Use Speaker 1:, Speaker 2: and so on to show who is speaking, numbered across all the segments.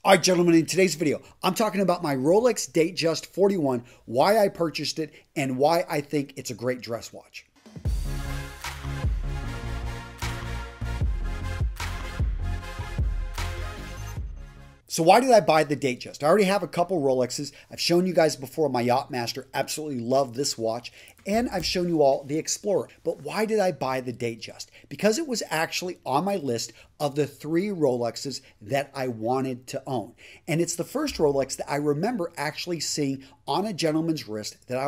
Speaker 1: All right, gentlemen, in today's video, I'm talking about my Rolex Datejust 41, why I purchased it, and why I think it's a great dress watch. So why did I buy the Datejust? I already have a couple Rolexes. I've shown you guys before my Yachtmaster. Absolutely love this watch. And I've shown you all the Explorer. But why did I buy the Datejust? Because it was actually on my list of the 3 Rolexes that I wanted to own. And it's the first Rolex that I remember actually seeing on a gentleman's wrist that I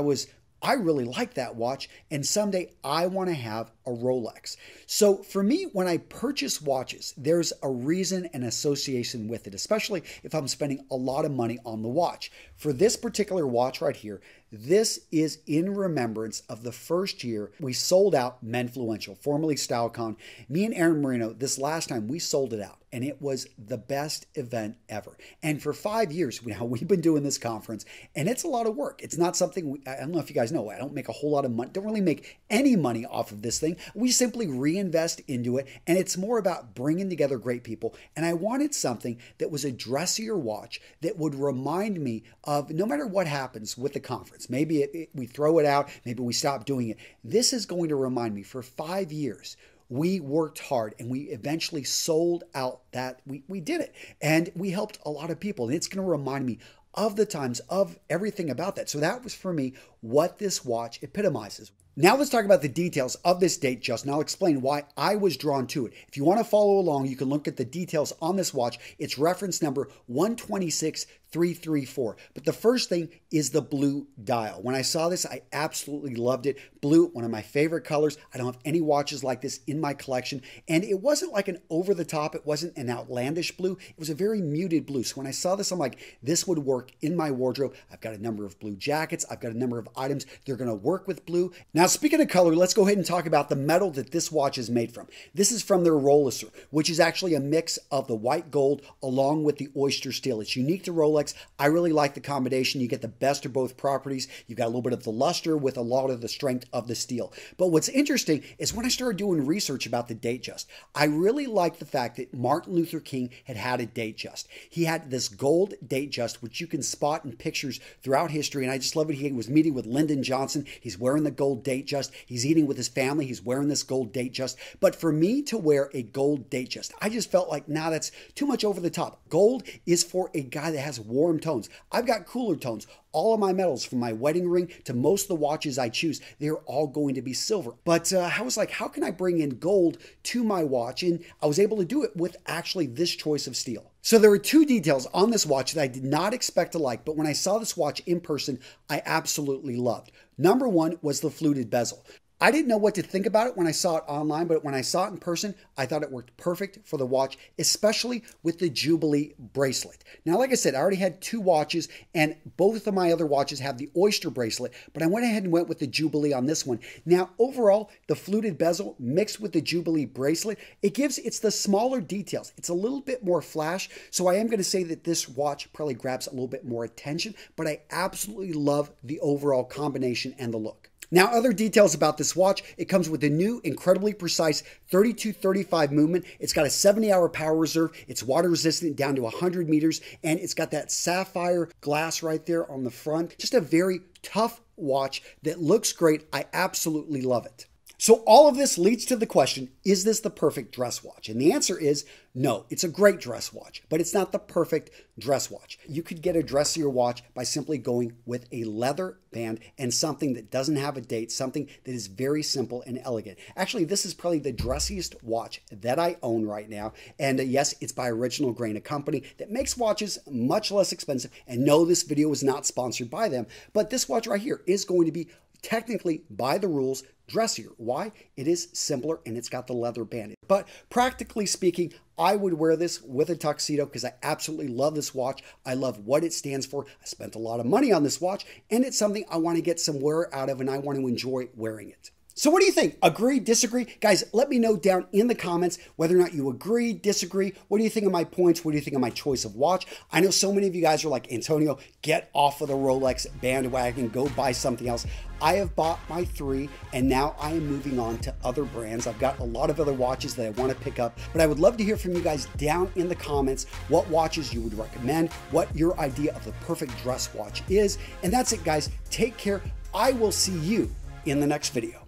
Speaker 1: really like that watch, and someday I want to have a Rolex. So for me, when I purchase watches, there's a reason and association with it, especially if I'm spending a lot of money on the watch. For this particular watch right here, this is in remembrance of the first year we sold out Menfluential, formerly StyleCon. Me and Aaron Marino, this last time we sold it out, and it was the best event ever. And for 5 years now, we've been doing this conference, and it's a lot of work. It's not something, I don't know if you guys know, I don't make a whole lot of money, don't really make any money off of this thing. We simply reinvest into it, and it's more about bringing together great people. And I wanted something that was a dressier watch that would remind me of no matter what happens with the conference, maybe we throw it out, maybe we stop doing it. This is going to remind me for 5 years, we worked hard and we eventually sold out that we did it. And we helped a lot of people. And it's going to remind me of the times, of everything about that. So that was for me what this watch epitomizes. Now let's talk about the details of this Datejust, and I'll explain why I was drawn to it. If you want to follow along, you can look at the details on this watch. It's reference number 126334. But the first thing is the blue dial. When I saw this, I absolutely loved it. Blue, one of my favorite colors. I don't have any watches like this in my collection. And it wasn't like an over-the-top. It wasn't an outlandish blue. It was a very muted blue. So when I saw this, I'm like, this would work in my wardrobe. I've got a number of blue jackets. I've got a number of items. They're going to work with blue. Now, speaking of color, let's go ahead and talk about the metal that this watch is made from. This is from their Rolex, which is actually a mix of the white gold along with the oyster steel. It's unique to Rolex. I really like the combination. You get the best of both properties. You've got a little bit of the luster with a lot of the strength of the steel. But what's interesting is when I started doing research about the Datejust, I really liked the fact that Martin Luther King had a Datejust. He had this gold Datejust, which you can spot in pictures throughout history. And I just love it. He was meeting with Lyndon Johnson. He's wearing the gold Datejust. He's eating with his family. He's wearing this gold Datejust. But for me to wear a gold Datejust, I just felt like, nah, that's too much over the top. Gold is for a guy that has warm tones. I've got cooler tones. All of my metals, from my wedding ring to most of the watches I choose, they're all going to be silver. But I was like, how can I bring in gold to my watch? And I was able to do it with actually this choice of steel. So there were 2 details on this watch that I did not expect to like, but when I saw this watch in person, I absolutely loved. Number 1 was the fluted bezel. I didn't know what to think about it when I saw it online, but when I saw it in person, I thought it worked perfect for the watch, especially with the Jubilee bracelet. Now, like I said, I already had 2 watches, and both of my other watches have the oyster bracelet, but I went ahead and went with the Jubilee on this one. Now, overall, the fluted bezel mixed with the Jubilee bracelet, it's the smaller details. It's a little bit more flash, so I am going to say that this watch probably grabs a little bit more attention, but I absolutely love the overall combination and the look. Now, other details about this watch, it comes with a new, incredibly precise 32-35 movement. It's got a 70-hour power reserve. It's water resistant down to 100 meters, and it's got that sapphire glass right there on the front. Just a very tough watch that looks great. I absolutely love it. So all of this leads to the question, is this the perfect dress watch? And the answer is no. It's a great dress watch, but it's not the perfect dress watch. You could get a dressier watch by simply going with a leather band and something that doesn't have a date, something that is very simple and elegant. Actually, this is probably the dressiest watch that I own right now. And yes, it's by Original Grain, a company that makes watches much less expensive. And no, this video is not sponsored by them, but this watch right here is going to be technically, by the rules, dressier. Why? It is simpler and it's got the leather band. But practically speaking, I would wear this with a tuxedo because I absolutely love this watch. I love what it stands for. I spent a lot of money on this watch, and it's something I want to get some wear out of, and I want to enjoy wearing it. So what do you think? Agree, disagree? Guys, let me know down in the comments whether or not you agree, disagree. What do you think of my points? What do you think of my choice of watch? I know so many of you guys are like, Antonio, get off of the Rolex bandwagon, go buy something else. I have bought my 3 and now I am moving on to other brands. I've got a lot of other watches that I want to pick up, but I would love to hear from you guys down in the comments what watches you would recommend, what your idea of the perfect dress watch is. And that's it, guys. Take care. I will see you in the next video.